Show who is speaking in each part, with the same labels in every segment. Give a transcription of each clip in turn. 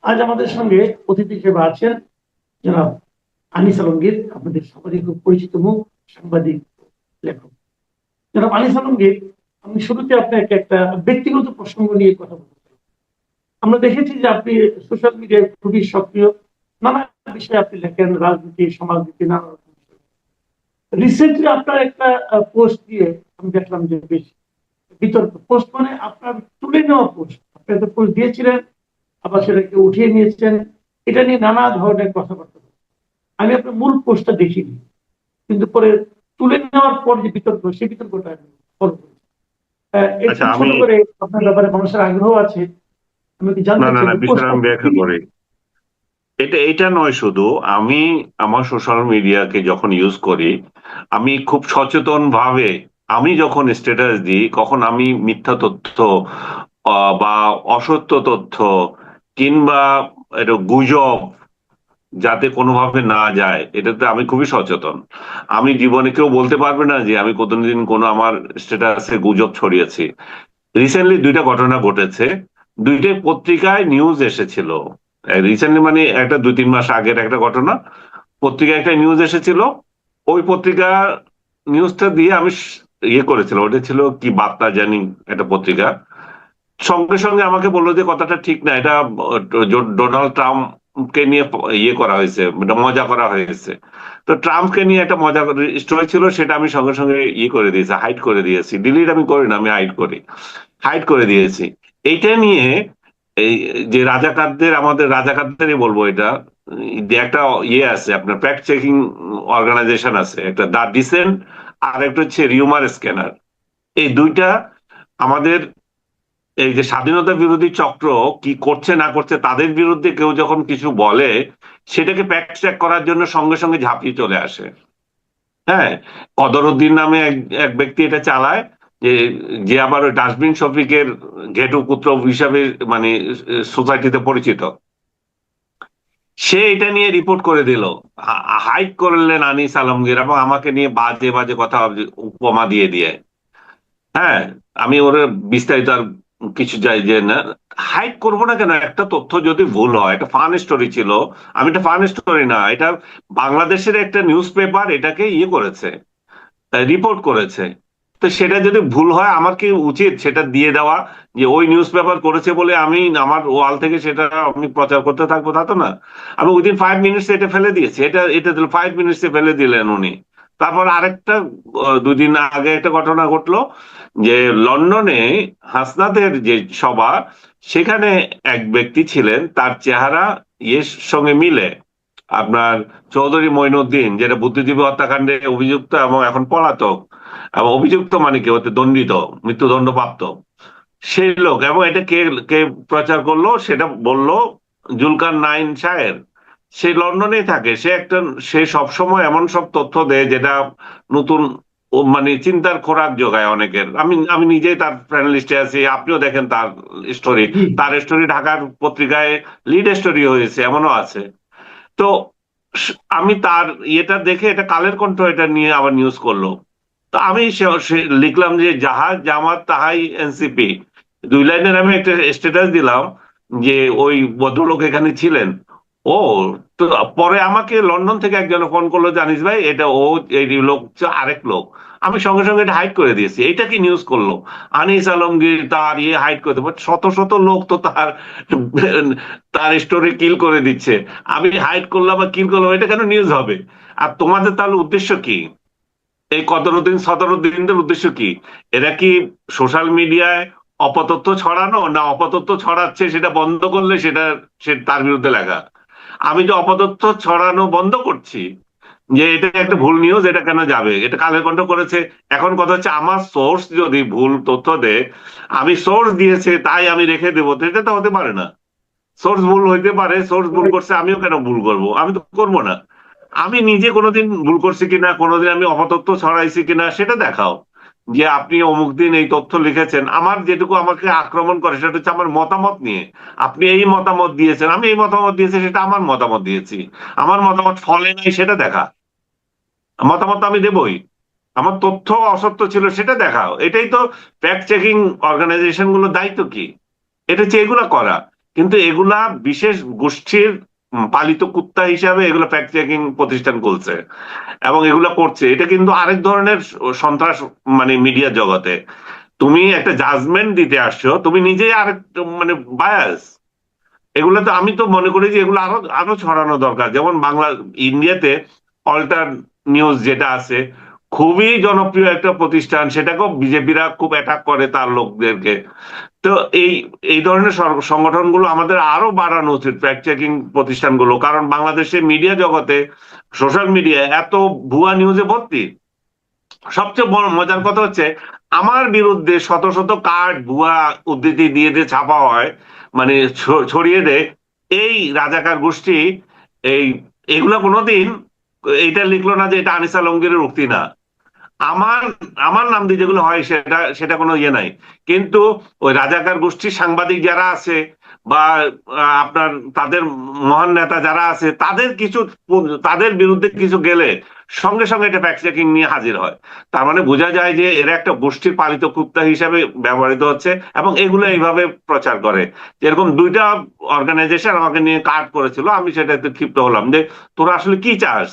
Speaker 1: আজ আমাদের সঙ্গে অতিথি হিসেবে আছেন জনাব আনিস আলমগীর, আপনাদের সবারই খুব পরিচিত মুখ, সাংবাদিক, লেখক। জনাব আনিস আলমগীর, আমি শুরুতে আপনাকে একটা ব্যক্তিগত প্রসঙ্গ নিয়ে কথা বলতে চাই। আমরা দেখেছি যে আপনি সোশ্যাল মিডিয়ায় খুবই সক্রিয়, নানা বিষয়ে আপনি লেখেন, রাজনীতি, সমাজনীতি, নানা রকম বিষয়। রিসেন্টলি আপনার একটা পোস্ট দিয়ে আমি দেখলাম যে বেশ বিতর্ক পোস্ট, মানে আপনার তুলে নেওয়া পোস্ট, আপনি একটা পোস্ট দিয়েছিলেন, আবার সেটাকে উঠিয়ে নিয়েছেন, এটা নিয়ে নানা ধরনের কথাবার্তা। আমি আপনার মূল পোস্টটা দেখিনি, কিন্তু পরে তুলে নেওয়ার পর যে বিতর্ক, সেই বিতর্কটা আমি ফলো করেছি।
Speaker 2: আচ্ছা,
Speaker 1: একটু ছোট
Speaker 2: আমি
Speaker 1: করে আপনার ব্যাপারে মানুষের আগ্রহ আছে, আমি কি
Speaker 2: না,
Speaker 1: জানতে
Speaker 2: না,
Speaker 1: চাই
Speaker 2: না,
Speaker 1: যে
Speaker 2: বিষয়টা
Speaker 1: পোস্টটা
Speaker 2: আমি ব্যাখ্যা
Speaker 1: কি?
Speaker 2: করি। এটা নয় শুধু, আমি আমার সোশ্যাল মিডিয়াকে যখন ইউজ করি, আমি খুব সচেতন ভাবে, আমি যখন স্ট্যাটাস দিই, কখন আমি মিথ্যা তথ্য বা অসত্য তথ্য কিংবা এটা গুজব যাতে কোনোভাবে না যায়, এটাতে আমি খুবই সচেতন। আমি জীবনে কেউ বলতে পারবে না যে আমি কোনদিন কোনো আমার স্ট্যাটাসে গুজব ছড়িয়েছি। রিসেন্টলি দুইটা ঘটনা ঘটেছে, দুইটাই পত্রিকায় নিউজ এসেছিল। রিসেন্টলি মানে একটা 2-3 মাস আগের একটা ঘটনা, পত্রিকায় একটা নিউজ এসেছিল। ওই পত্রিকা নিউজটা দিয়ে আমি ইয়ে করেছিলাম, ওটা ছিল কি বার্তা জানি, একটা পত্রিকা। সঙ্গে সঙ্গে আমাকে বললো যে কথাটা ঠিক না, এটা ডোনাল্ড ট্রাম্পকে নিয়ে ইয়ে করা হয়েছে, এটা মজা করা হয়েছে। তো ট্রাম্পকে নিয়ে একটা মজা স্টোরি ছিল, সেটা আমি সঙ্গে সঙ্গে ইয়ে করে দিয়েছি, হাইড করে দিয়েছি। ডিলিট আমি করি না, আমি হাইড করি, হাইড করে দিয়েছি। এইটা নিয়ে এই যে রাজাকারদের, আমাদের রাজাকারদেরই বলবো এটা, যে একটা ইয়ে আছে আপনার ফ্যাক্ট চেকিং অর্গানাইজেশন আছে, একটা দা ডিসেন্ট, আর একটা হচ্ছে রিউমার স্ক্যানার। এই দুইটা আমাদের এই যে স্বাধীনতা বিরোধী চক্র কি করছে না করছে, তাদের বিরুদ্ধে কেউ যখন কিছু বলে, সেটাকে ফ্যাক্ট চেক করার জন্য সঙ্গে সঙ্গে ঝাঁপিয়ে চলে আসে। হ্যাঁ, কদরউদ্দিন নামে এক এক ব্যক্তি এটা চালায়, যে যে আবার ওই ডাস্টবিন শফিকের ঘেটু পুত্র হিসাবে মানে সোসাইটিতে পরিচিত। সে এটা নিয়ে রিপোর্ট করে দিল, হাইড করলেন আনিস আলমগীর, এবং আমাকে নিয়ে বাজে বাজে কথা উপমা দিয়ে দিয়ে। হ্যাঁ, আমি ওর বিস্তারিত আর কিছু যাই যে না, হাইড করবো না কেন? একটা তথ্য যদি ভুল হয়, একটা ফান স্টোরি ছিল, আমি এটা ফান স্টোরি না, এটা বাংলাদেশের একটা নিউজ পেপার এটাকে ইয়ে করেছে, রিপোর্ট করেছে। তো সেটা যদি ভুল হয়, আমার কি উচিত সেটা দিয়ে দেওয়া, যে ওই নিউজ পেপার করেছে বলে আমি আমার ওয়াল থেকে সেটা আমি প্রচার করতে থাকবো? তা তো না। আমি উইদিন 5 মিনিটস এটা ফেলে দিয়েছি, এটা 5 মিনিটসে ফেলে দিলেন উনি। তারপর আরেকটা 2 দিন আগে একটা ঘটনা ঘটলো, যে লন্ডনে হাসনাতের যে সভা, সেখানে এক ব্যক্তি ছিলেন, তার চেহারা ইয়ের সঙ্গে মিলে, আপনার চৌধুরী মঈনুদ্দিন, যেটা বুদ্ধিজীবী হত্যাকাণ্ডে অভিযুক্ত এবং এখন পলাতক, এবং অভিযুক্ত মানে কি, হতে দণ্ডিত, মৃত্যুদণ্ড প্রাপ্ত সেই লোক। এবং এটা কে কে প্রচার করলো সেটা বললো জুলকার নাইন শাহের। সে লন্ডনেই থাকে, সে সবসময় এমন সব তথ্য দেয় যেটা নতুন মানে চিন্তার খোরাক যোগায় অনেকের। আমি আমি নিজেই তার প্যানেলিস্টে আছি, আপনিও দেখেন তার স্টোরি।
Speaker 1: জি।
Speaker 2: তার স্টোরি ঢাকার পত্রিকায় লিড স্টোরি হয়েছে, এমনও আছে। তো আমি তার ইয়েটা দেখে, এটা কালের কণ্ঠ এটা নিয়ে আবার নিউজ করলো। তো আমি লিখলাম যে যাহা জামাত তাহাই এনসিপি, 2 লাইনের আমি একটা স্ট্যাটাস দিলাম, যে ওই ভদ্রলোক এখানে ছিলেন। ও, তো পরে আমাকে লন্ডন থেকে একজন ফোন করলো, জানিস ভাই এটা ও, এই লোক আরেক লোক। আমি সঙ্গে সঙ্গে এটা হাইড করে দিয়েছি। এটা কি নিউজ করলো? আনিস আলমগীর তার ইয়ে হাইড করে দেবো? শত শত লোক তো তার তার স্টোরি কিল করে দিচ্ছে, আমি হাইড করলাম বা কিল করলাম, এটা কেন নিউজ হবে? আর তোমাদের তাহলে উদ্দেশ্য কি? এই 17 দিনদের উদ্দেশ্য কি? এরা কি সোশ্যাল মিডিয়ায় অপতথ্য ছড়ানো, না অপতথ্য ছড়াচ্ছে সেটা বন্ধ করলে সেটা সে তার বিরুদ্ধে লেখা? আমি যে অপতথ্য ছড়ানো বন্ধ করছি, যে এটা একটা ভুল নিউজ, এটা কেন যাবে? এটা কালের কণ্ঠ করেছে। এখন কথা হচ্ছে, আমার সোর্স যদি ভুল তথ্য দেয়, আমি সোর্স দিয়েছে তাই আমি রেখে দেবো, তো এটা তো হতে পারে না। সোর্স ভুল হইতে পারে, সোর্স ভুল করছে, আমিও কেন ভুল করব? আমি তো করবো না। আমি নিজে কোনোদিন ভুল করছি কিনা, কোনোদিন আমি অপতথ্য ছড়াইছি কিনা, সেটা দেখাও। যে আপনি অমুক দিন এই তথ্য লিখেছেন, আমার যেটুকু আমাকে আক্রমণ করে সেটা হচ্ছে আমার মতামত নিয়ে। আপনি এই মতামত দিয়েছেন, আমি এই মতামত দিয়েছি, সেটা আমার মতামত দিয়েছি। আমার মতামত ফলে নাই সেটা দেখা, মতামত আমি দেবই। আমার তথ্য অসত্য ছিল সেটা দেখাও। এটাই তো ফ্যাক্ট চেকিং অর্গানাইজেশন গুলোর দায়িত্ব। কি এটা হচ্ছে এগুলা করা। কিন্তু এগুলা বিশেষ গোষ্ঠীর পালিত কুত্তা হিসাবে এগুলো ফ্যাক্ট চেকিং প্রতিষ্ঠান করছে এবং এগুলো করছে। এটা কিন্তু আরেক ধরনের সন্ত্রাস, মানে মিডিয়া জগতে তুমি একটা জাজমেন্ট দিতে আসছো, তুমি নিজেই আরেক মানে বায়াস। এগুলো তো আমি তো মনে করি যে এগুলো আরো আরো ছড়ানো দরকার। যেমন বাংলা, ইন্ডিয়াতে অল্টার নিউজ যেটা আছে, খুবই জনপ্রিয় একটা প্রতিষ্ঠান, সেটাকেও বিজেপিরা খুব অ্যাটাক করে তার লোকদেরকে। তো এই এই ধরনের সংগঠনগুলো আমাদের আরো বাড়ানো উচিত, ফ্যাক্ট চেকিং প্রতিষ্ঠানগুলো। কারণ বাংলাদেশের মিডিয়া জগতে, সোশ্যাল মিডিয়া এত ভুয়া নিউজে ভর্তি। সবচেয়ে বড় মজার কথা হচ্ছে, আমার বিরুদ্ধে শত শত কার্ড ভুয়া উদ্ধৃতি দিয়ে দিয়ে ছাপা হয়, মানে ছড়িয়ে দেয় এই রাজাকার গোষ্ঠী। এই এগুলা কোনোদিন এইটা লিখলো না যে এটা আনিস আলমগীরের উক্তি না। আমার আমার নাম দিয়ে যেগুলো হয় সেটা সেটা কোনো ইয়ে নাই। কিন্তু ওই রাজাকার গোষ্ঠীর সাংবাদিক যারা আছে বা আপনার তাদের মহান নেতা যারা আছে, তাদের কিছু, তাদের বিরুদ্ধে কিছু গেলে সঙ্গে সঙ্গে এটা ফ্যাক্ট চেকিং নিয়ে হাজির হয়। তার মানে বোঝা যায় যে এরা একটা গোষ্ঠীর পালিত কুত্তা হিসাবে ব্যবহৃত হচ্ছে এবং এগুলো এইভাবে প্রচার করে। এরকম দুইটা অর্গানাইজেশন আমাকে নিয়ে কাজ করেছিল, আমি সেটাতে ক্ষিপ্ত হলাম যে তোরা আসলে কি চাস,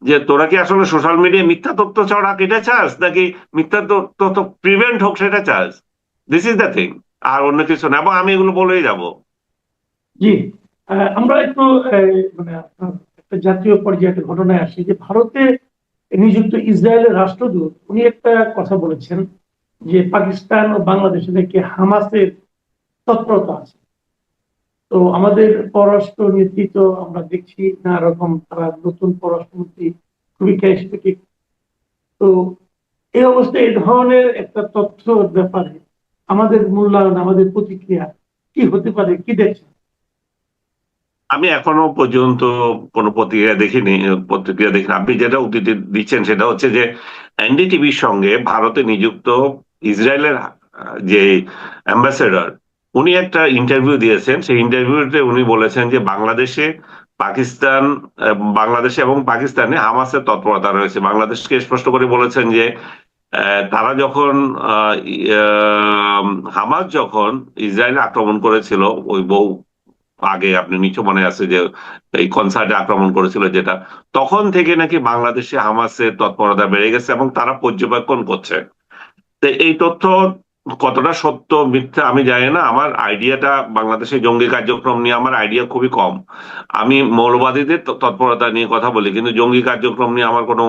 Speaker 2: যে তোরা কি আসলে সোশ্যাল মিডিয়ায় মিথ্যা তথ্য ছড়াক এটা চাস, নাকি মিথ্যা তথ্য প্রিভেন্ট হোক সেটা চাস? দিস ইজ দ্য থিং, আর অন্য কিছু না। এবং আমি এগুলো বলেই যাব।
Speaker 1: জি, আমরা একটু মানে আপনার একটা জাতীয় পর্যায়ে একটা ঘটনায় আসি যে ভারতে নিযুক্ত ইসরায়েলের রাষ্ট্রদূত উনি একটা কথা বলেছেন যে পাকিস্তান ও বাংলাদেশে নাকি হামাসের তৎপরতা আছে। তো আমাদের পররাষ্ট্র নীতি তো আমরা দেখছি না রকম, তারা নতুন পররাষ্ট্রমন্ত্রী খুবই ক্যারিসমেটিক। তো এই অবস্থায় এই ধরনের একটা তথ্যর ব্যাপারে আমাদের মূল্যায়ন, আমাদের প্রতিক্রিয়া কি হতে পারে, কি দেখছেন?
Speaker 2: আমি এখনো পর্যন্ত কোনো প্রতিক্রিয়া দেখিনি। আপনি যেটা উদ্ধৃতি দিচ্ছেন সেটা হচ্ছে যে এনডিটিভির সঙ্গে ভারতে নিযুক্ত ইসরায়েলের যে অ্যাম্বাসেডর, উনি একটা ইন্টারভিউ দিয়েছেন। সেই ইন্টারভিউতে উনি বলেছেন যে বাংলাদেশে এবং পাকিস্তানে হামাসের তৎপরতা রয়েছে। বাংলাদেশকে স্পষ্ট করে বলেছেন যে তারা যখন হামাস যখন ইসরায়েলে আক্রমণ করেছিল, ওই বহু আগে, আপনি নিচে মনে আছে যে এই কনসার্টে আক্রমণ করেছিল যেটা, তখন থেকে নাকি বাংলাদেশে হামাসের তৎপরতা বেড়ে গেছে এবং তারা পর্যবেক্ষণ করছে। তো এই তথ্য কতটা সত্য মিথ্যা আমি জানি না। আমার আইডিয়াটা, বাংলাদেশে জঙ্গি কার্যক্রম নিয়ে আমার আইডিয়া খুবই কম। আমি মৌলবাদীদের তৎপরতা নিয়ে কথা বলি, কিন্তু জঙ্গি কার্যক্রম নিয়ে আমার কোনো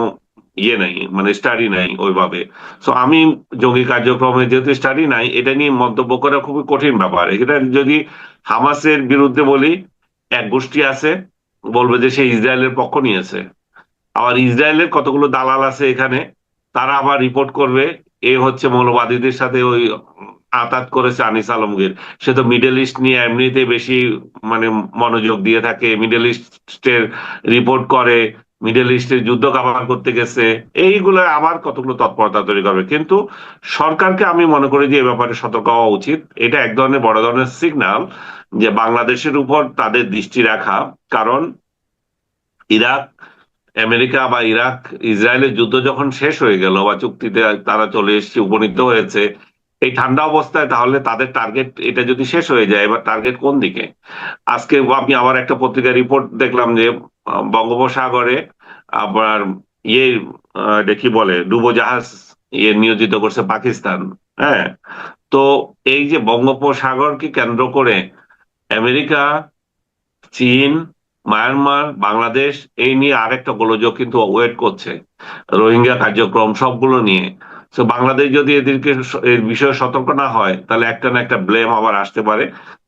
Speaker 2: ইয়ে নাই, মানে স্টাডি নাই ওইভাবে। সো আমি জঙ্গি কার্যক্রমে যেহেতু স্টাডি নাই, এটা নিয়ে মন্তব্য করা খুবই কঠিন ব্যাপার। এটা যদি হামাসের বিরুদ্ধে বলি, এক গোষ্ঠী আছে বলবে যে সে ইসরায়েলের পক্ষ নিয়েছে, আবার ইসরায়েলের কতগুলো দালাল আছে এখানে, তারা আবার রিপোর্ট করবে এ হচ্ছে মৌলবাদীদের সাথে ওই আতাত করেছে আনিস আলমগীর। সে তো মিডল ইস্ট নিয়ে এমনিতে বেশি মানে মনোযোগ দিয়ে থাকে, মিডল ইস্টের রিপোর্ট করে, মিডল ইস্টের যুদ্ধ কাভার করতে গেছে। এইগুলো আবার কতগুলো তৎপরতা তৈরি করবে। কিন্তু সরকারকে আমি মনে করি যে এ ব্যাপারে সতর্ক হওয়া উচিত। এটা এক ধরনের বড় ধরনের সিগন্যাল যে বাংলাদেশের উপর তাদের দৃষ্টি রাখা। কারণ ইরাক, আমেরিকা বা ইরাক ইসরায়েলের যুদ্ধ যখন শেষ হয়ে গেল বা চুক্তিতে তারা চলে এসেছে, উপনীত হয়েছে এই ঠান্ডা অবস্থায়, তাহলে তাদের টার্গেট এটা যদি শেষ হয়ে যায়, এবার টার্গেট কোন দিকে? আজকে আমি আবার একটা পত্রিকা রিপোর্ট দেখলাম যে বঙ্গোপসাগরে আবার ইয়ে এটা কি বলে ডুবোজাহাজ নিয়োজিত করছে পাকিস্তান। হ্যাঁ, তো এই যে বঙ্গোপসাগরকে কেন্দ্র করে আমেরিকা, চীন, মায়ানমার, বাংলাদেশ এই নিয়ে আরেকটা গোলযোগ কিন্তু ওয়েট করছে, রোহিঙ্গা কার্যক্রম সবগুলো নিয়ে। তো বাংলাদেশ যদি এদেরকে এর বিষয়ে সতর্ক না হয়, তাহলে একটা না একটা ব্লেম আবার আসতে পারে।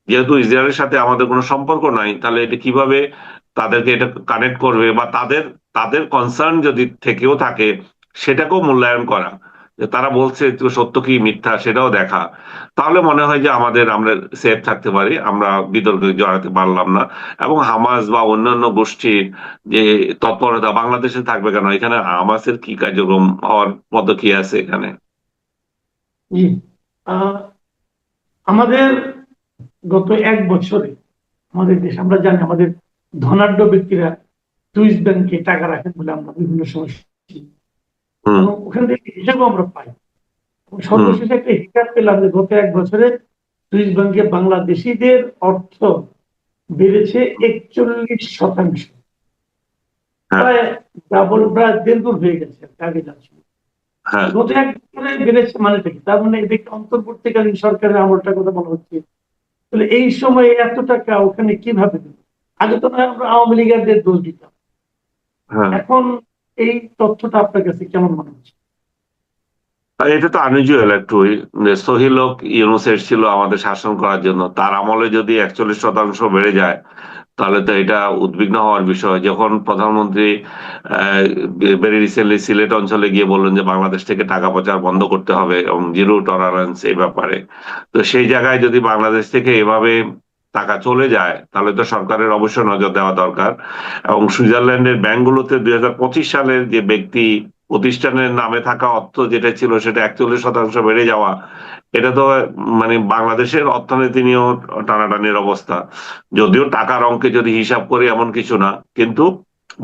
Speaker 2: যেহেতু ইসরায়েলের সাথে আমাদের কোনো সম্পর্ক নাই, তাহলে এটা কিভাবে তাদেরকে এটা কানেক্ট করবে, বা তাদের তাদের কনসার্ন যদি থেকেও থাকে সেটাকেও মূল্যায়ন করা, যে তারা বলছে তো সত্য কি মিথ্যা সেটাও দেখা। তাহলে মনে হয় যে আমরা সেফ থাকতে পারি, আমরা বিতর্কে জড়াতে পারলাম না। এবং হামাস বা অন্যান্য গোষ্ঠীর যে তৎপরতা বাংলাদেশে থাকবে কেন? এখানে হামাসের কি কার্যক্রম হওয়ার মতো কি আছে এখানে?
Speaker 1: জি, আহ, আমাদের গত এক বছরে আমাদের দেশ, আমরা জানি আমাদের ধনাঢ্য ব্যক্তিরা সুইস ব্যাংকে টাকা রাখেন বলে আমরা বিভিন্ন সময় শুনছি।
Speaker 2: হুম।
Speaker 1: এবং ওখান থেকে হিসাবও আমরা পাই। এবং
Speaker 2: হুম।
Speaker 1: সর্বশেষ একটা হিসাব পেলাম যে গত এক বছরে সুইস ব্যাংকে বাংলাদেশিদের অর্থ বেড়েছে 41%,
Speaker 2: হ্যাঁ,
Speaker 1: প্রায় ডাবল, প্রায় দেড়গুণ হয়ে গেছে আগে যা ছিল।
Speaker 2: হ্যাঁ।
Speaker 1: গত এক বছরে বেড়েছে মানেটা কি? তার মানে এটা একটা অন্তর্বর্তীকালীন সরকারের আমলটার কথা বলা হচ্ছে। তাহলে এই সময়ে এত টাকা ওখানে কিভাবে দিল? আগে তো না আমরা আওয়ামী লীগারদের দোষ দিতাম,
Speaker 2: হ্যাঁ,
Speaker 1: এখন এই তথ্যটা আপনার কাছে কেমন মনে হচ্ছে?
Speaker 2: আর এটা তো আনইউজুয়াল একটু। সহিলোক ইউনূস এসেছিল আমাদের শাসন করার জন্য, তার আমলে যদি 41% বেড়ে যায় তাহলে তো এটা উদ্বিগ্ন হওয়ার বিষয়। যখন প্রধানমন্ত্রী ভেরি রিসেন্টলি সিলেট অঞ্চলে গিয়ে বললেন যে বাংলাদেশ থেকে টাকা পাচার বন্ধ করতে হবে এবং জিরো টলারেন্স এই ব্যাপারে, তো সেই জায়গায় যদি বাংলাদেশ থেকে এভাবে টাকা চলে যায় তাহলে তো সরকারের অবশ্যই নজর দেওয়া দরকার। এবং সুইজারল্যান্ডের ব্যাংকগুলোতে 2025 সালের যে ব্যক্তি প্রতিষ্ঠানের নামে থাকা অর্থ যেটা ছিল সেটা 41% বেড়ে যাওয়া, এটা তো মানে বাংলাদেশের অর্থনীতি নিয়েও টানাটানির অবস্থা। যদিও টাকার অঙ্কে যদি হিসাব করি এমন কিছু না, কিন্তু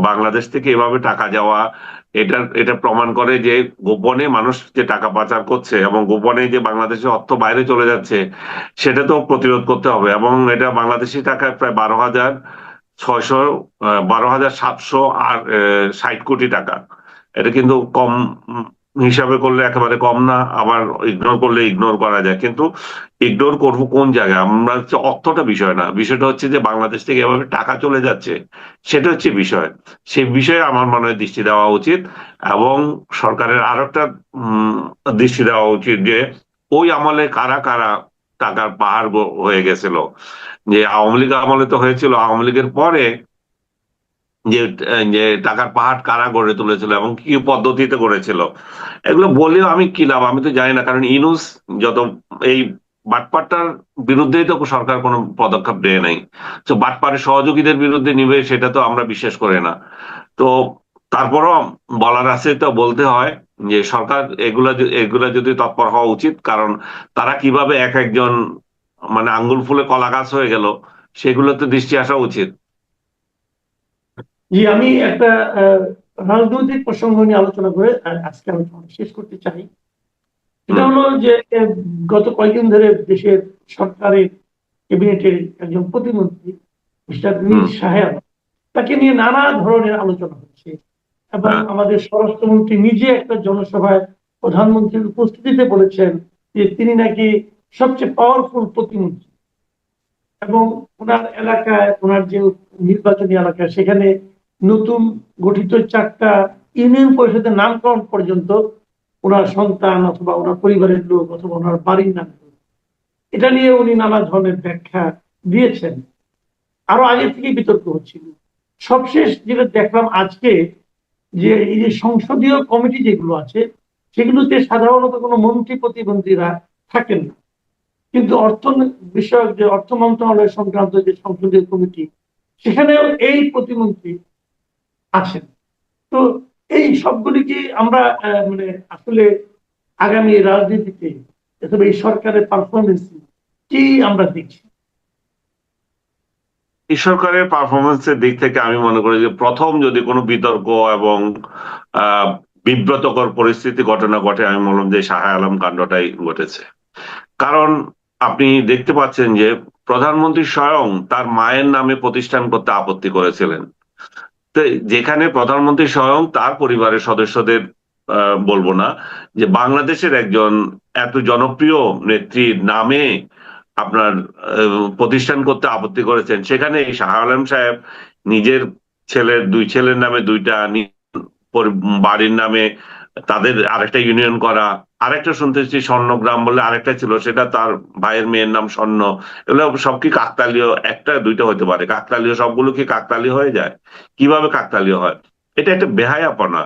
Speaker 2: বাংলাদেশ থেকে এভাবে টাকা যাওয়া, এটা প্রমাণ করে যে গোপনে মানুষ যে টাকা পাচার করছে এবং গোপনে যে বাংলাদেশের অর্থ বাইরে চলে যাচ্ছে সেটা তো প্রতিরোধ করতে হবে। এবং এটা বাংলাদেশি টাকায় প্রায় 12,600 12,700 আর 60 কোটি টাকা। এটা কিন্তু কম হিসাবে করলে একেবারে কম না, আবার ইগনোর করলে ইগনোর করা যায়। কিন্তু ইগনোর করব কোন জায়গায়? আমরা হচ্ছে অর্থটা বিষয় না, বিষয়টা হচ্ছে যে বাংলাদেশ থেকে এভাবে টাকা চলে যাচ্ছে, সেটা হচ্ছে বিষয়। সেই বিষয়ে আমার মনে হয় দৃষ্টি দেওয়া উচিত। এবং সরকারের আরো একটা দৃষ্টি দেওয়া উচিত যে ওই আমলে কারা কারা টাকার পাহাড় হয়ে গেছিল। যে আওয়ামী লীগ আমলে তো হয়েছিল, আওয়ামী লীগের পরে যে যে টাকার পাহাড় কারা গড়ে তুলেছিল এবং কি পদ্ধতিতে গড়েছিল, এগুলো বলেও আমি কি লাভ? আমি তো জানি না, কারণ ইনুস যত এই বাটপারটার বিরুদ্ধেই তো সরকার কোনো পদক্ষেপ নেয় নাই। তো বাটপারের সহযোগীদের বিরুদ্ধে নিবে সেটা তো আমরা বিশ্বাস করি না। তো তারপরও বলার আছে, তো বলতে হয় যে সরকার এগুলা যদি তৎপর হওয়া উচিত, কারণ তারা কিভাবে এক একজন মানে আঙ্গুল ফুলে কলা গাছ হয়ে গেল সেগুলোতে দৃষ্টি আসা উচিত।
Speaker 1: জি, আমি একটা আহ, রাজনৈতিক প্রসঙ্গ নিয়ে আলোচনা করে আজকে আলোচনা শেষ করতে চাই। সেটা
Speaker 2: হুম,
Speaker 1: হলো যে গত কয়েকদিন ধরে দেশের সরকারের ক্যাবিনেটের একজন প্রতিমন্ত্রী মিস্টার মীর
Speaker 2: হুম।
Speaker 1: সাহেব, তাকে নিয়ে নানা ধরনের আলোচনা হচ্ছে এবং
Speaker 2: হ্যাঁ,
Speaker 1: আমাদের স্বরাষ্ট্রমন্ত্রী নিজে একটা জনসভায় প্রধানমন্ত্রীর উপস্থিতিতে বলেছেন যে তিনি নাকি সবচেয়ে পাওয়ারফুল প্রতিমন্ত্রী এবং ওনার এলাকায়, ওনার যে নির্বাচনী এলাকা, সেখানে নতুন গঠিত 4টা ইউনিয়ন পরিষদের নামকরণ পর্যন্ত ওনার সন্তান অথবা ওনার পরিবারের লোক অথবা ওনার বাড়ির নাম, এটা নিয়ে উনি নানা ধরনের ব্যাখ্যা দিয়েছেন। আরো আগে থেকে বিতর্ক হচ্ছিল। সবশেষ যেটা দেখলাম আজকে, যে এই যে সংসদীয় কমিটি যেগুলো আছে সেগুলোতে সাধারণত কোনো মন্ত্রী প্রতিমন্ত্রীরা থাকেন না, কিন্তু অর্থ বিষয়ক যে অর্থ মন্ত্রণালয় সংক্রান্ত যে সংসদীয় কমিটি, সেখানেও এই প্রতিমন্ত্রী আছেন। তো এই সবগুলি কি আমরা মানে আসলে আগামী রাজনীতিতে অথবা এই সরকারের পারফরমেন্স কি আমরা দেখছি?
Speaker 2: এই সরকারের পারফরমেন্সের দিক থেকে আমি মনে করি যে প্রথম যদি কোনো বিতর্ক এবং আহ বিব্রতকর পরিস্থিতি ঘটনা ঘটে, আমি বললাম যে শাহ আলম কাণ্ডটাই ঘটেছে। কারণ আপনি দেখতে পাচ্ছেন যে প্রধানমন্ত্রী স্বয়ং তার মায়ের নামে প্রতিষ্ঠান করতে আপত্তি করেছিলেন। তো যেখানে প্রধানমন্ত্রী স্বয়ং তার পরিবারের সদস্যদের বলবো না, যে বাংলাদেশের একজন এত জনপ্রিয় নেত্রীর নামে আপনার প্রতিষ্ঠান করতে আপত্তি করেছেন, সেখানে এই শাহ আলম সাহেব নিজের দুই ছেলের নামে দুইটা, বাড়ির নামে তাদের আরেকটা ইউনিয়ন করা, আরেকটা শুনতেছি স্বর্ণগ্রাম বলে আরেকটা ছিল, সেটা তার ভাইয়ের মেয়ের নাম স্বর্ণ। এগুলো সব কি কাকতালীয়? একটা দুইটা হতে পারে কাকতালীয়, সবগুলো কি কাকতালীয় হয়ে যায়? কিভাবে কাকতালীয় হয়? এটা একটা বেহায়াপনা।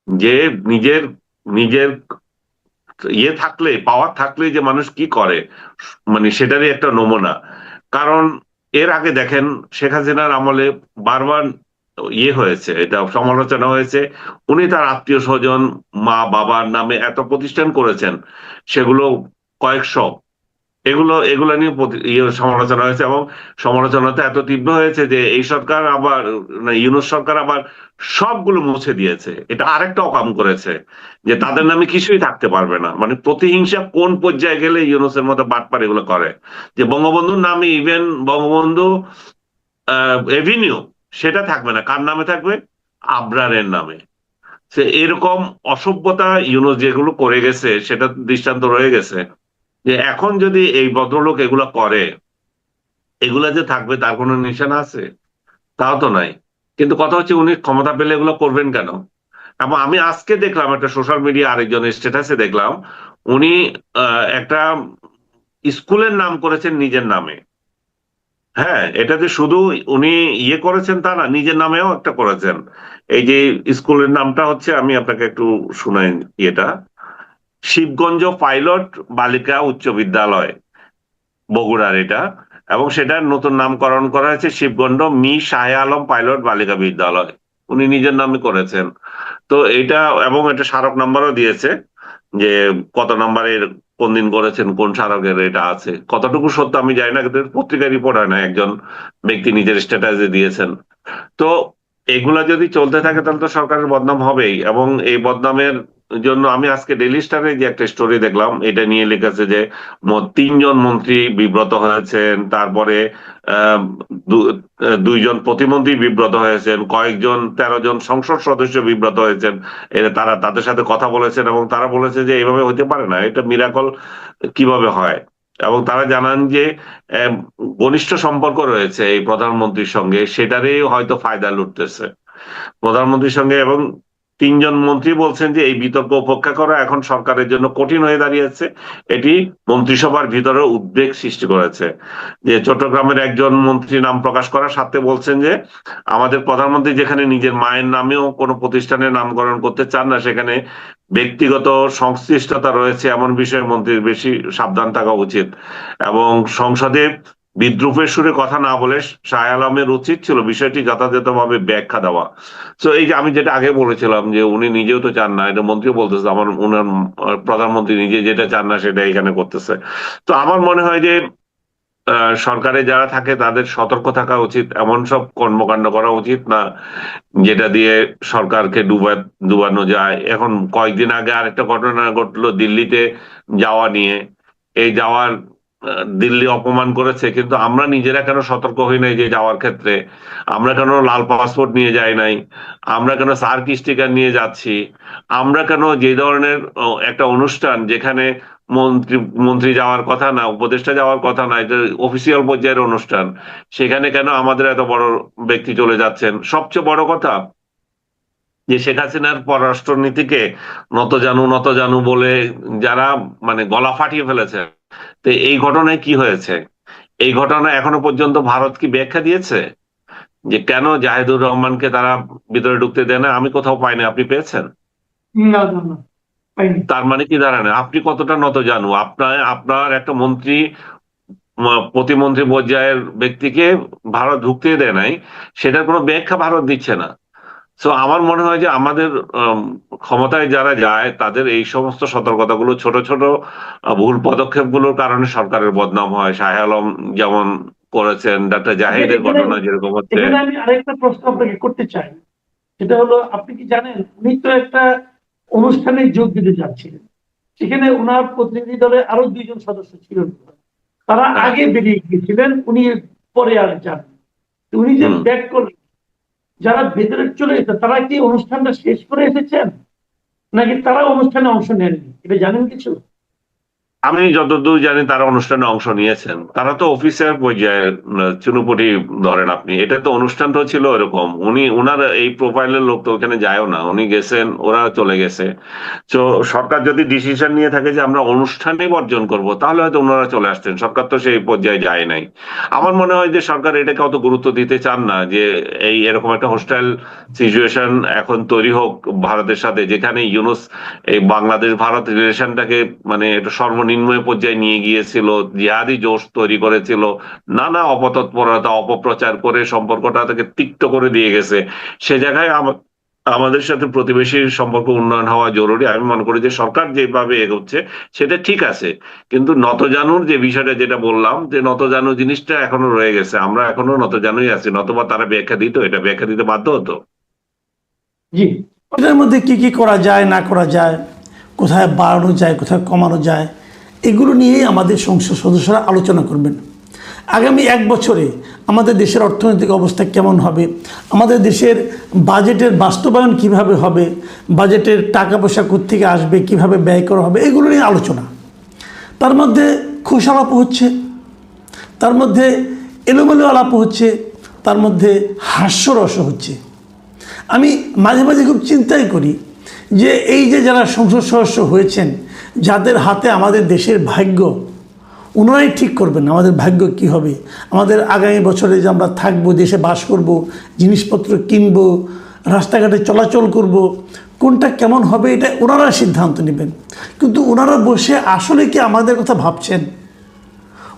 Speaker 2: যে নিজের নিজের ইয়ে থাকলে, পাওয়ার থাকলে যে মানুষ কি করে, মানে সেটারই একটা নমুনা। কারণ এর আগে দেখেন শেখ হাসিনার আমলে বারবার ইয়ে হয়েছে, এটা সমালোচনা হয়েছে, উনি তার আত্মীয় স্বজন মা বাবার নামে এত প্রতিষ্ঠান করেছেন, সেগুলো কয়েকশো, এগুলো নিয়ে সমালোচনা হয়েছে, এবং সমালোচনাটা এত তীব্র হয়েছে যে এই সরকার আবার, ইউনূস সরকার আবার সবগুলো মুছে দিয়েছে। এটা আরেকটা অকাম করেছে যে তাদের নামে কিছুই থাকতে পারবে না। মানে প্রতিহিংসা কোন পর্যায়ে গেলে ইউনূসের মতো বাটপার এগুলো করে, যে বঙ্গবন্ধুর নামে ইভেন বঙ্গবন্ধু এভিনিউ সেটা থাকবে না, কার নামে থাকবে? আবরারের নামে। সে এরকম অসভ্যতা ইউনূস যেগুলো করে গেছে সেটা দৃষ্টান্ত রয়ে গেছে, যে এখন যদি এই ভদ্রলোক এগুলা করে, এগুলা যে থাকবে তার কোনো নিশানা আছে? তাও তো নাই। কিন্তু কথা হচ্ছে উনি ক্ষমতা পেলে এগুলো করবেন কেন? এবং আমি আজকে দেখলাম একটা সোশ্যাল মিডিয়া আরেকজনের স্ট্যাটাসে দেখলাম, উনি একটা স্কুলের নাম করেছেন নিজের নামে। হ্যাঁ, এটা যে শুধু উনি ইয়ে করেছেন তা না, নিজের নামেও একটা করেছেন। এই যে স্কুলের নামটা হচ্ছে, আমি আপনাকে একটু শুনাই ইয়েটা, শিবগঞ্জ পাইলট বালিকা উচ্চ বিদ্যালয়, বগুড়ার এটা। এবং সেটার নতুন নামকরণ করা হয়েছে শিবগঞ্জ মি শাহে আলম পাইলট বালিকা বিদ্যালয়। উনি নিজের নামে করেছেন। তো এটা, এবং এটা স্মারক নাম্বারও দিয়েছে, যে কত নাম্বারের কোন দিন করেছেন, কোন স্মারকের এটা আছে। কতটুকু সত্য আমি জানি না, কিন্তু পত্রিকায় রিপোর্ট হয় না, একজন ব্যক্তি নিজের স্ট্যাটাসে দিয়েছেন। তো এগুলা যদি চলতে থাকে তাহলে তো সরকারের বদনাম হবেই। এবং এই বদনামের জন্য আমি আজকে ডেইলি স্টারে যে একটা স্টোরি দেখলাম, এটা নিয়ে লিখেছে যে 3জন মন্ত্রী বিব্রত হয়েছেন, তারপরে আহ, দুইজন প্রতিমন্ত্রী বিব্রত হয়েছেন, কয়েকজন 13জন সংসদ সদস্য বিব্রত হয়েছেন। এটা তারা তাদের সাথে কথা বলেছেন, এবং তারা বলেছে যে এইভাবে হতে পারে না, এটা মিরাকল কিভাবে হয়। এবং তারা জানান যে আহ, ঘনিষ্ঠ সম্পর্ক রয়েছে এই প্রধানমন্ত্রীর সঙ্গে, সেটারই হয়তো ফায়দা লুটতেছে প্রধানমন্ত্রীর সঙ্গে। এবং 3জন মন্ত্রী বলছেন যে এই বিতর্ক উপেক্ষা করা এখন সরকারের জন্য কঠিন হয়ে দাঁড়িয়েছে। এটি মন্ত্রিসভার ভিতরে উদ্বেগ সৃষ্টি করেছে। যে চট্টগ্রামের একজন মন্ত্রী নাম প্রকাশ করার সাথে বলছেন যে আমাদের প্রধানমন্ত্রী যেখানে নিজের মায়ের নামেও কোনো প্রতিষ্ঠানের নামকরণ করতে চান না, সেখানে ব্যক্তিগত সংশ্লিষ্টতা রয়েছে এমন বিষয়ে মন্ত্রীর বেশি সাবধান থাকা উচিত। এবং সংসদে বিদ্রুপের সুরে কথা না বলে শাহ আলমের উচিত ছিল বিষয়টি যথাযথভাবে ব্যাখ্যা দেওয়া। তো এই যে আমি যেটা আগে বলেছিলাম যে উনি নিজেও তো চান না, এটা মন্ত্রীও বলতেছে, আমার উনার প্রধানমন্ত্রী নিজে যেটা চান না সেটা এখানে করতেছে। তো আমার মনে হয় যে সরকারে যারা থাকে তাদের সতর্ক থাকা উচিত, এমন সব কর্মকাণ্ড করা উচিত না যেটা দিয়ে সরকারকে ডুবানো যায়। এখন কয়েকদিন আগে আরেকটা ঘটনা ঘটলো দিল্লিতে যাওয়া নিয়ে। এই যাওয়ার দিল্লি অপমান করেছে, কিন্তু আমরা নিজেরা কেন সতর্ক হই নাই যে যাওয়ার ক্ষেত্রে? আমরা কেন লাল পাসপোর্ট নিয়ে যাই নাই? আমরা কেন সার্ক স্টিকার নিয়ে যাচ্ছি? আমরা কেন যে ধরনের একটা অনুষ্ঠান যেখানে মন্ত্রী মন্ত্রী যাওয়ার কথা না, উপদেষ্টা যাওয়ার কথা না, এটা অফিসিয়াল পর্যায়ের অনুষ্ঠান, সেখানে কেন আমাদের এত বড় ব্যক্তি চলে যাচ্ছেন? সবচেয়ে বড় কথা যে শেখ হাসিনার পররাষ্ট্র নীতিকে নত জানু বলে যারা মানে গলা ফাটিয়ে ফেলেছে। তো এই ঘটনায় কি হয়েছে? এই ঘটনা এখনো পর্যন্ত ভারত কি ব্যাখ্যা দিয়েছে যে কেন জাহিদুর রহমানকে তারা ভিতরে ঢুকতে দেয় না? আমি কোথাও পাইনি, আপনি পেয়েছেন?
Speaker 1: না, না, না, পাইনি।
Speaker 2: তার মানে কি দাঁড়ানো, আপনি কতটা নত জানু? আপনার আপনার একটা মন্ত্রী, প্রতিমন্ত্রী পর্যায়ের ব্যক্তিকে ভারত ঢুকতে দেয় নাই, সেটার কোনো ব্যাখ্যা ভারত দিচ্ছে না। তো আমার মনে হয় যে আমাদের ক্ষমতায় যারা যায় তাদের এই সমস্ত সতর্কতাগুলো, ছোট ছোট ভুল পদক্ষেপগুলোর কারণে সরকারের বদনাম হয়। শাহ আলম যেমন করেছেন, ডক্টর
Speaker 1: আচ্ছা,
Speaker 2: জাহিদের
Speaker 1: এখানে
Speaker 2: ঘটনা যেরকম হচ্ছে।
Speaker 1: এখানে আমি আরেকটা প্রশ্ন আপনাকে করতে চাই। সেটা হলো, আপনি কি জানেন উনি তো একটা অনুষ্ঠানে যোগ দিতে যাচ্ছিলেন, সেখানে ওনার প্রতিনিধি দলে আরো 2জন সদস্য ছিলেন। তারা
Speaker 2: হ্যাঁ।
Speaker 1: আগে বেরিয়ে গিয়েছিলেন, উনি পরে আর যান। তো উনি যে
Speaker 2: হুম।
Speaker 1: ব্যাক করলেন, যারা ভেতরে চলে যেত তারা কি অনুষ্ঠানটা শেষ করে এসেছেন, নাকি তারা অনুষ্ঠানে অংশ নেননি, এটা জানেন কিছু?
Speaker 2: আমি যতদূর জানি তারা অনুষ্ঠানে অংশ নিয়েছেন। তারা তো অফিসার পর্যায়ে, চুনুপুটি ধরেন আপনি, এটা তো অনুষ্ঠানটা ছিল এরকম। উনি উনার এই প্রোফাইলের লোক তো ওখানে যায়ও না, উনি গেছেন, ওরা চলে গেছে। তো সরকার যদি ডিসিশন নিয়ে থাকে যে আমরা অনুষ্ঠানে বর্জন করব, তাহলে হয়তো ওনারা চলে আসতেন। সরকার তো সেই পর্যায়ে যায় নাই। আমার মনে হয় যে সরকার এটাকে অত গুরুত্ব দিতে চান না, যে এই এরকম একটা হোস্টাইল সিচুয়েশন এখন তৈরি হোক ভারতের সাথে, যেখানে ইউনুস এই বাংলাদেশ ভারত রিলেশনটাকে মানে একটা সর্বনিম্ন পর্যায়ে নিয়ে গিয়েছিল, জিহাদি জোশ তৈরি করেছিল, নানা অপতৎপরতা অপপ্রচার করে সম্পর্কটা তাকে তিক্ত করে দিয়ে গেছে। সে জায়গায় আমাদের সাথে প্রতিবেশীর সম্পর্ক উন্নয়ন হওয়া জরুরি। আমি মনে করি যে সরকার যেভাবে এগোচ্ছে সেটা ঠিক আছে, কিন্তু নতজানুর যে বিষয়টা যেটা বললাম, যে নতজানু জিনিসটা এখনো রয়ে গেছে। আমরা এখনো নতজানুই আছি, নতবা তারা ব্যাখ্যা দিত, এটা ব্যাখ্যা দিতে বাধ্য হতো।
Speaker 1: জি।
Speaker 3: এটার মধ্যে কি কি করা যায় না করা যায়, কোথায় বাড়ানো যায় কোথায় কমানো যায়, এগুলো নিয়েই আমাদের সংসদ সদস্যরা আলোচনা করবেন। আগামী এক বছরে আমাদের দেশের অর্থনৈতিক অবস্থা কেমন হবে, আমাদের দেশের বাজেটের বাস্তবায়ন কিভাবে হবে, বাজেটের টাকা পয়সা কোত্থেকে আসবে, কিভাবে ব্যয় করা হবে, এগুলো নিয়ে আলোচনা। তার মধ্যে খোশালাপ হচ্ছে, তার মধ্যে এলোমেলো আলাপ হচ্ছে, তার মধ্যে হাস্যরস হচ্ছে। আমি মাঝে মাঝে খুব চিন্তাই করি যে এই যে যারা সংসদ সদস্য হয়েছেন, যাদের হাতে আমাদের দেশের ভাগ্য, ওনারাই ঠিক করবেন আমাদের ভাগ্য কি হবে, আমাদের আগামী বছরে যে আমরা থাকবো, দেশে বাস করব, জিনিসপত্র কিনব, রাস্তাঘাটে চলাচল করব, কোনটা কেমন হবে এটা ওনারা সিদ্ধান্ত নেবেন। কিন্তু ওনারা বসে আসলে কি আমাদের কথা ভাবছেন?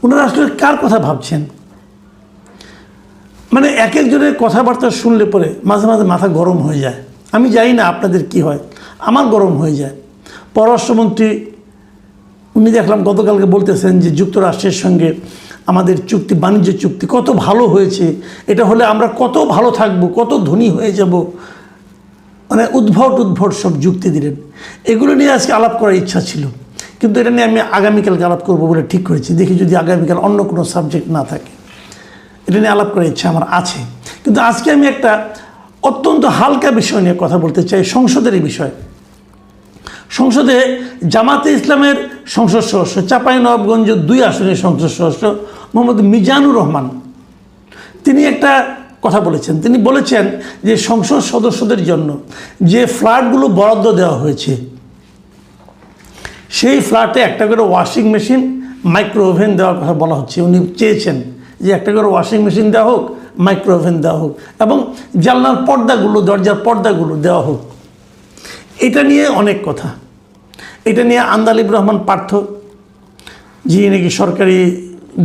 Speaker 3: ওনারা আসলে কার কথা ভাবছেন? মানে এক একজনের কথাবার্তা শুনলে পরে মাঝে মাঝে মাথা গরম হয়ে যায়। আমি জানি না আপনাদের কি হয়, আমার গরম হয়ে যায়। পররাষ্ট্রমন্ত্রী উনি দেখলাম গতকালকে বলতেছেন যে যুক্তরাষ্ট্রের সঙ্গে আমাদের চুক্তি, বাণিজ্য চুক্তি কত ভালো হয়েছে, এটা হলে আমরা কত ভালো থাকবো, কত ধনী হয়ে যাব, মানে উদ্ভট উদ্ভট সব যুক্তি দিলেন। এগুলো নিয়ে আজকে আলাপ করার ইচ্ছা ছিল, কিন্তু এটা নিয়ে আমি আগামীকালকে আলাপ করবো বলে ঠিক করেছি। দেখি যদি আগামীকাল অন্য কোনো সাবজেক্ট না থাকে, এটা নিয়ে আলাপ করার ইচ্ছা আমার আছে। কিন্তু আজকে আমি একটা অত্যন্ত হালকা বিষয় নিয়ে কথা বলতে চাই, সংসদের এই বিষয়। সংসদে জামাতে ইসলামের সংসদ সদস্য, চাঁপাইনবাবগঞ্জ 2 আসনের সংসদ সদস্য মোহাম্মদ মিজানুর রহমান, তিনি একটা কথা বলেছেন। তিনি বলেছেন যে সংসদ সদস্যদের জন্য যে ফ্ল্যাটগুলো বরাদ্দ দেওয়া হয়েছে, সেই ফ্ল্যাটে একটা করে ওয়াশিং মেশিন, মাইক্রো ওভেন দেওয়ার কথা বলা হচ্ছে। উনি চেয়েছেন যে একটা করে ওয়াশিং মেশিন দেওয়া হোক, মাইক্রো ওভেন দেওয়া হোক, এবং জানলার পর্দাগুলো, দরজার পর্দাগুলো দেওয়া হোক। এটা নিয়ে অনেক কথা। এটা নিয়ে আন্দালিব রহমান পার্থ, যিনি নাকি সরকারি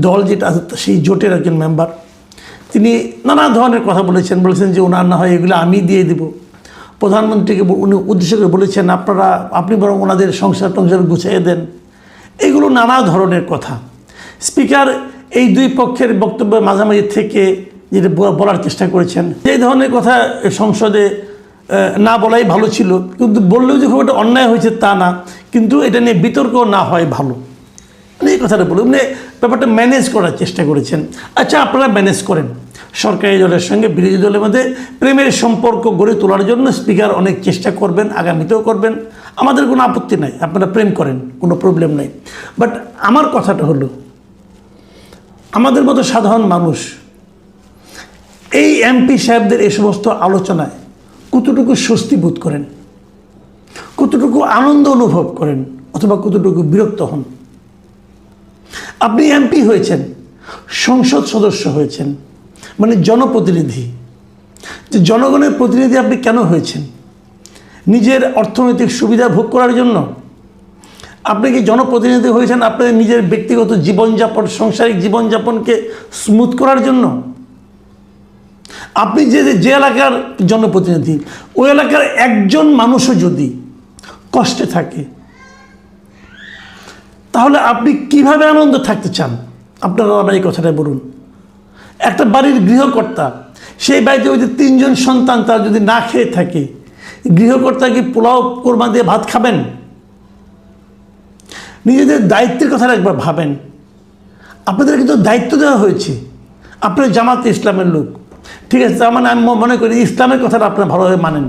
Speaker 3: দল যেটা আছে সেই জোটের একজন মেম্বার, তিনি নানা ধরনের কথা বলেছেন। বলেছেন যে ওনার না হয় এগুলো আমি দিয়ে দেব। প্রধানমন্ত্রীকে উনি উদ্দেশ্য করে বলেছেন আপনি বরং ওনাদের সংসার টংসার গুছিয়ে দেন। এগুলো নানা ধরনের কথা। স্পিকার এই 2 পক্ষের বক্তব্য মাঝামাঝি থেকে যেটা বলার চেষ্টা করেছেন, এই ধরনের কথা সংসদে না বলাই ভালো ছিল, কিন্তু বললেও যে খুব একটা অন্যায় হয়েছে তা না, কিন্তু এটা নিয়ে বিতর্ক না হয় ভালো, মানে এই কথাটা বলে উনি ব্যাপারটা ম্যানেজ করার চেষ্টা করেছেন। আচ্ছা, আপনারা ম্যানেজ করেন। সরকারি দলের সঙ্গে বিরোধী দলের মধ্যে প্রেমের সম্পর্ক গড়ে তোলার জন্য স্পিকার অনেক চেষ্টা করবেন, আগামীতেও করবেন, আমাদের কোনো আপত্তি নাই, আপনারা প্রেম করেন, কোনো প্রবলেম নাই। বাট আমার কথাটা হলো, আমাদের মতো সাধারণ মানুষ এই এমপি সাহেবদের এই সমস্ত আলোচনায় কতটুকু স্বস্তি বোধ করেন, কতটুকু আনন্দ অনুভব করেন, অথবা কতটুকু বিরক্ত হন? আপনি এমপি হয়েছেন, সংসদ সদস্য হয়েছেন, মানে জনপ্রতিনিধি। যে জনগণের প্রতিনিধি আপনি কেন হয়েছেন? নিজের অর্থনৈতিক সুবিধা ভোগ করার জন্য? আপনি কি জনপ্রতিনিধি হয়েছেন আপনাদের নিজের ব্যক্তিগত জীবনযাপন, সাংসারিক জীবনযাপনকে স্মুথ করার জন্য? আপনি যে এলাকার জনপ্রতিনিধি, ওই এলাকার একজন মানুষও যদি কষ্টে থাকে, তাহলে আপনি কিভাবে আনন্দ থাকতে চান? আপনারা আমার এই কথাটা বলুন। একটা বাড়ির গৃহকর্তা, সেই বাড়িতে ওই যে 3 জন সন্তান, তার যদি না খেয়ে থাকে, গৃহকর্তা কি পোলাও কোরমা দিয়ে ভাত খাবেন? নিজেদের দায়িত্বের কথা একবার ভাবেন। আপনাদের কিন্তু দায়িত্ব দেওয়া হয়েছে, আপনার জামাতে ইসলামের লোক, ঠিক আছে, তার মানে আমি মনে করি ইসলামের কথাটা আপনারা ভালোভাবে মানেন।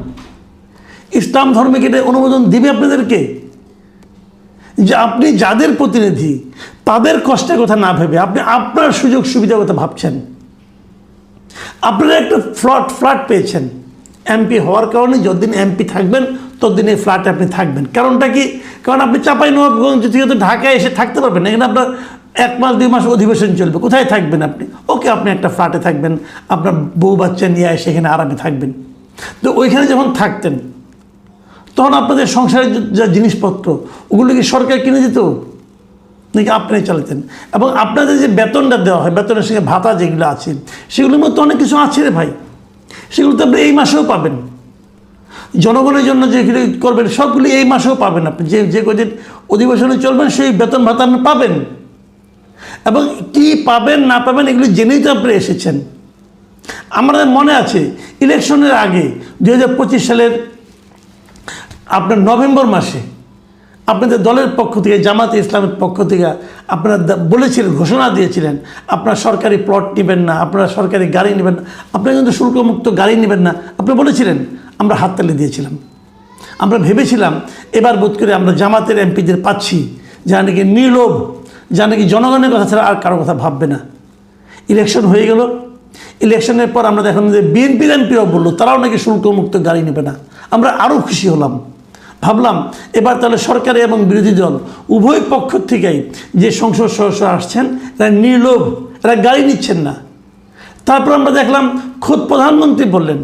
Speaker 3: ইসলাম ধর্মে কি এটা অনুমোদন দিবে আপনাদেরকে যে আপনি যাদের প্রতিনিধি তাদের কষ্টের কথা না ভেবে আপনি আপনার সুযোগ সুবিধার কথা ভাবছেন? আপনারা একটা ফ্ল্যাট পেয়েছেন এমপি হওয়ার কারণে। যতদিন এমপি থাকবেন ততদিন এই ফ্ল্যাটে আপনি থাকবেন। কারণটা কি? কারণ আপনি চাঁপাইনবাবগঞ্জ থেকে তো ঢাকায় এসে থাকতে পারবেন না, এখানে আপনার 1 মাস 2 মাস অধিবেশন চলবে। কোথায় থাকবেন আপনি? ওকে, আপনি একটা ফ্ল্যাটে থাকবেন, আপনার বউ বাচ্চা নিয়ে এসে এখানে আরামে থাকবেন। তো ওইখানে যখন থাকতেন তখন আপনাদের সংসারের যা জিনিসপত্র ওগুলো কি সরকার কিনে দিত নাকি আপনি চালাতেন? এবং আপনাদের যে বেতনটা দেওয়া হয়, বেতনের সঙ্গে ভাতা যেগুলো আছে, সেগুলোর মধ্যে অনেক কিছু আছে রে ভাই, সেগুলো তো আপনি এই মাসেও পাবেন। জনগণের জন্য যেগুলি করবেন সবগুলি এই মাসেও পাবেন। আপনি যে কদিন অধিবেশনে চলবেন সেই বেতন ভাতা আপনি পাবেন, এবং কি পাবেন না পাবেন এগুলি জেনেই তো আপনি এসেছেন। আমাদের মনে আছে ইলেকশনের আগে 2025 সালের আপনার নভেম্বর মাসে আপনাদের দলের পক্ষ থেকে, জামাতে ইসলামের পক্ষ থেকে আপনারা বলেছিলেন, ঘোষণা দিয়েছিলেন আপনারা সরকারি প্লট নেবেন না, আপনারা সরকারি গাড়ি নেবেন না, আপনারা কিন্তু শুল্কমুক্ত গাড়ি নেবেন না, আপনি বলেছিলেন। আমরা হাততালি দিয়েছিলাম। আমরা ভেবেছিলাম এবার বোধ করে আমরা জামাতের এমপিদের পাচ্ছি যা নাকি নির্লোভ, যা নাকি জনগণের কথা ছাড়া আর কারো কথা ভাববে না। ইলেকশন হয়ে গেল। ইলেকশনের পর আমরা দেখলাম যে বিএনপির এমপিরাও বললো তারাও নাকি শুল্কমুক্ত গাড়ি নেবে না। আমরা আরও খুশি হলাম, ভাবলাম এবার তাহলে সরকারি এবং বিরোধী দল উভয় পক্ষ থেকেই যে সংসদ সদস্য আসছেন এরা নির্লোভ, এরা গাড়ি নিচ্ছেন না। তারপর আমরা দেখলাম খোদ প্রধানমন্ত্রী বললেন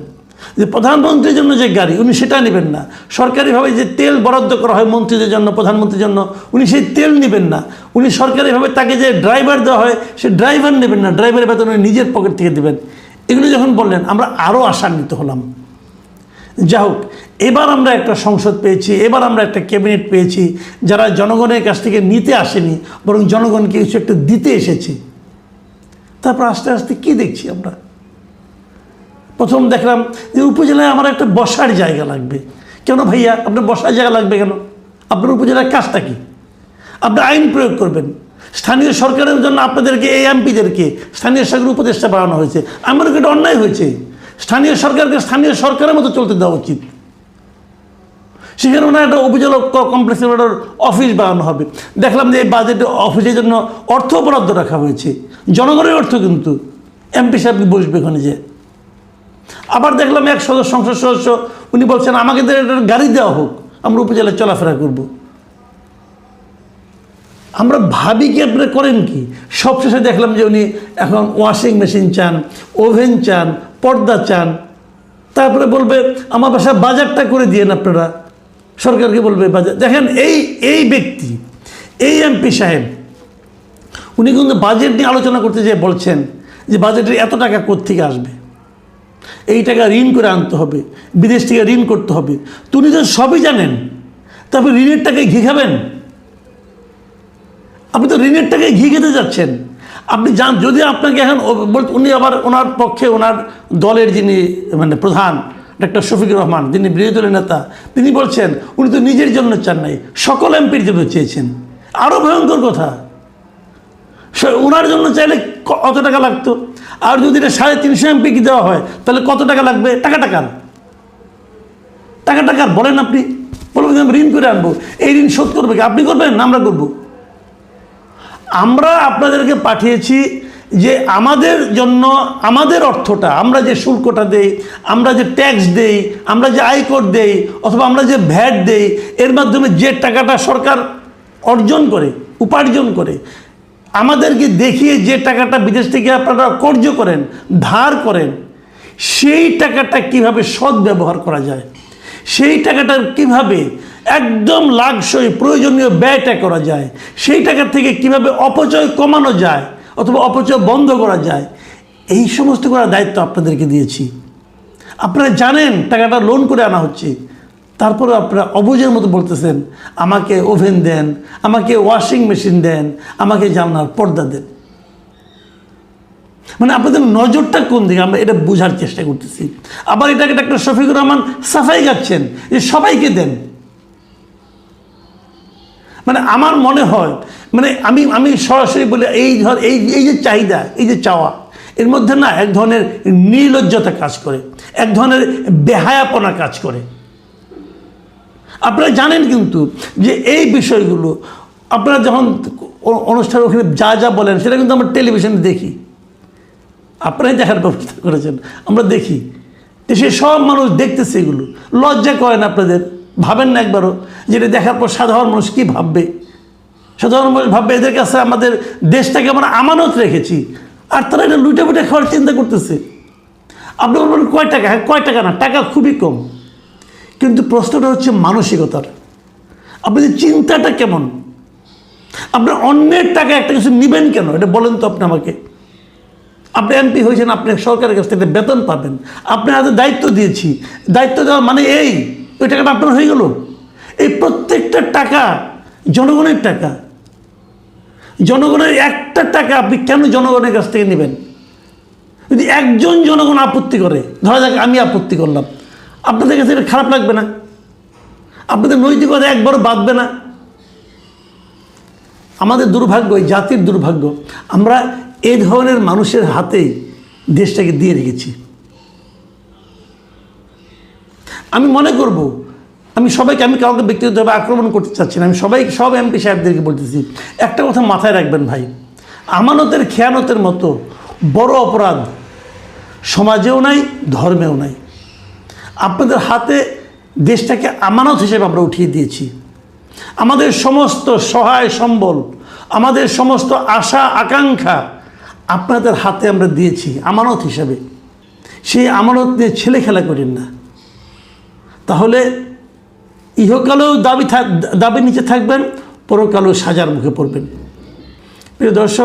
Speaker 3: যে প্রধানমন্ত্রীর জন্য যে গাড়ি উনি সেটা নেবেন না, সরকারিভাবে যে তেল বরাদ্দ করা হয় মন্ত্রীদের জন্য, প্রধানমন্ত্রীর জন্য, উনি সেই তেল নেবেন না। উনি সরকারিভাবে তাকে যে ড্রাইভার দেওয়া হয় সে ড্রাইভার নেবেন না, ড্রাইভারের বেতন উনি নিজের পকেট থেকে দেবেন। এগুলো যখন বললেন আমরা আরও আশান্বিত হলাম। যা হোক, এবার আমরা একটা সংসদ পেয়েছি, এবার আমরা একটা ক্যাবিনেট পেয়েছি যারা জনগণের কাছ থেকে নিতে আসেনি, বরং জনগণকে কিছু একটা দিতে এসেছে। তারপর আস্তে আস্তে কী দেখছি আমরা, প্রথম দেখলাম যে উপজেলায় আমার একটা বসার জায়গা লাগবে। কেন ভাইয়া আপনার বসার জায়গা লাগবে কেন? আপনার উপজেলার কাজটা কি? আপনি আইন প্রয়োগ করবেন। স্থানীয় সরকারের জন্য আপনাদেরকে, এই এমপিদেরকে স্থানীয় সরকার উপদেষ্টা বাড়ানো হয়েছে। আমার এটা অন্যায় হয়েছে। স্থানীয় সরকারকে স্থানীয় সরকারের মতো চলতে দেওয়া উচিত। সেখানে ওনার একটা উপজেলা কমপ্লেক্সের একটা অফিস বানানো হবে। দেখলাম যে এই বাজেটে অফিসের জন্য অর্থ বরাদ্দ রাখা হয়েছে, জনগণের অর্থ, কিন্তু এমপি সাহেব বসবে ওখানে যে। আবার দেখলাম এক সংসদ সদস্য উনি বলছেন আমাকে একটা গাড়ি দেওয়া হোক, আমরা উপজেলায় চলাফেরা করব। আমরা ভাবি কি আপনারা করেন কি? সবশেষে দেখলাম যে উনি এখন ওয়াশিং মেশিন চান, ওভেন চান, পর্দা চান। তারপরে বলবে আমার বাসায় বাজারটা করে দিয়েন আপনারা, সরকারকে বলবে বাজার। দেখেন এই ব্যক্তি, এই এমপি সাহেব উনি কিন্তু বাজেট নিয়ে আলোচনা করতে যেয়ে বলছেন যে বাজেটের এত টাকা কোত্থেকে আসবে, এই টাকা ঋণ করে আনতে হবে, বিদেশ থেকে ঋণ করতে হবে। তো উনি তো সবই জানেন, তারপর ঋণের টাকায় ঘি খাবেন? আপনি তো ঋণের টাকায় ঘি খেতে যাচ্ছেন। আপনি যান, যদি আপনাকে এখন উনি আবার ওনার পক্ষে ওনার দলের যিনি মানে প্রধান ডক্টর শফিকুর রহমান, যিনি বিরোধী দলের নেতা, তিনি বলছেন উনি তো নিজের জন্য চান নাই, সকল এমপির জন্য চেয়েছেন। আরও ভয়ঙ্কর কথা, ওনার জন্য চাইলে কত টাকা লাগতো? আর যদি এটা 350 এমপিকে দেওয়া হয় তাহলে কত টাকা লাগবে? টাকার বলেন আপনি। বলবেন আমি ঋণ করে আনবো, এই ঋণ শোধ করবে কি? আপনি করবেন না আমরা করব? আমরা আপনাদেরকে পাঠিয়েছি যে আমাদের জন্য আমাদের অর্থটা, আমরা যে শুল্কটা দেই, আমরা যে ট্যাক্স দেই, আমরা যে আয়কর দেই, অথবা আমরা যে ভ্যাট দেই, এর মাধ্যমে যে টাকাটা সরকার অর্জন করে, উপার্জন করে, আমাদেরকে দেখিয়ে যে টাকাটা বিদেশ থেকে আপনারা কর্য করেন, ধার করেন, সেই টাকাটা কিভাবে সদ্ব্যবহার করা যায়, সেই টাকাটা কিভাবে একদম লাগসই প্রয়োজনীয় ব্যয়টা করা যায়, সেই টাকা থেকে কিভাবে অপচয় কমানো যায় অথবা অপচয় বন্ধ করা যায়, এই সমস্ত করার দায়িত্ব আপনাদেরকে দিয়েছি। আপনারা জানেন টাকাটা লোন করে আনা হচ্ছে, তারপরে আপনারা অবুঝের মতো বলতেছেন আমাকে ওভেন দেন, আমাকে ওয়াশিং মেশিন দেন, আমাকে জানলার পর্দা দেন। মানে আপনাদের নজরটা কোন দিকে, আমরা এটা বোঝার চেষ্টা করতেছি। আবার এটাকে ডক্টর শফিকুর রহমান সাফাই গাচ্ছেন যে সবাইকে দেন। মানে আমার মনে হয়, মানে আমি সরাসরি বলি, এই যে চাহিদা, এই যে চাওয়া, এর মধ্যে না এক ধরনের নির্লজ্জতা কাজ করে, এক ধরনের বেহায়াপনা কাজ করে। আপনারা জানেন কিন্তু যে এই বিষয়গুলো আপনারা যখন অনুষ্ঠান ওখানে যা বলেন সেটা কিন্তু আমরা টেলিভিশনে দেখি, আপনারাই দেখার ব্যবস্থা করেছেন, আমরা দেখি। দেশে সব মানুষ দেখতেছে, এগুলো লজ্জা করেন আপনাদের? ভাবেন না একবারও যেটা দেখার পর সাধারণ মানুষ কী ভাববে? সাধারণ মানুষ ভাববে এদের কাছে আমাদের দেশটাকে আমরা আমানত রেখেছি, আর তারা এটা লুটে পুটে খাওয়ার চিন্তা করতেছে। আপনি বলবেন কয় টাকা? হ্যাঁ, কয় টাকা না, টাকা খুবই কম, কিন্তু প্রশ্নটা হচ্ছে মানসিকতার। আপনাদের চিন্তাটা কেমন? আপনার অন্যের টাকা একটা কিছু নেবেন কেন, এটা বলেন তো আপনি আমাকে। আপনি এমপি হয়েছেন, আপনি সরকারের কাছ থেকে বেতন পাবেন, আপনার হাতে দায়িত্ব দিয়েছি, দায়িত্ব দেওয়া মানে ওই টাকাটা আপনার হয়ে গেল। এই প্রত্যেকটা টাকা জনগণের টাকা, জনগণের একটা টাকা আপনি কেন জনগণের কাছ থেকে নেবেন? যদি একজন জনগণ আপত্তি করে, ধরা যাক আমি আপত্তি করলাম, আপনাদের কাছে এটা খারাপ লাগবে না? আপনাদের নৈতিকতা একবারও বাঁধবে না? আমাদের দুর্ভাগ্য, এই জাতির দুর্ভাগ্য, আমরা এই ধরনের মানুষের হাতেই দেশটাকে দিয়ে রেখেছি। আমি মনে করব, আমি কাউকে ব্যক্তিগতভাবে আক্রমণ করতে চাচ্ছি না, আমি সব এমপি সাহেবদেরকে বলতেছি, একটা কথা মাথায় রাখবেন ভাই, আমানতের খেয়ানতের মতো বড় অপরাধ সমাজেও নাই, ধর্মেও নাই। আপনাদের হাতে দেশটাকে আমানত হিসেবে আমরা উঠিয়ে দিয়েছি। আমাদের সমস্ত সহায় সম্বল, আমাদের সমস্ত আশা আকাঙ্ক্ষা আপনাদের হাতে আমরা দিয়েছি আমানত হিসাবে। সেই আমানত নিয়ে ছেলে খেলা করেন না, তাহলে ইহকালেও দাবির নিচে থাকবেন, পরকালেও সাজার মুখে পড়বেন। প্রিয় দর্শক,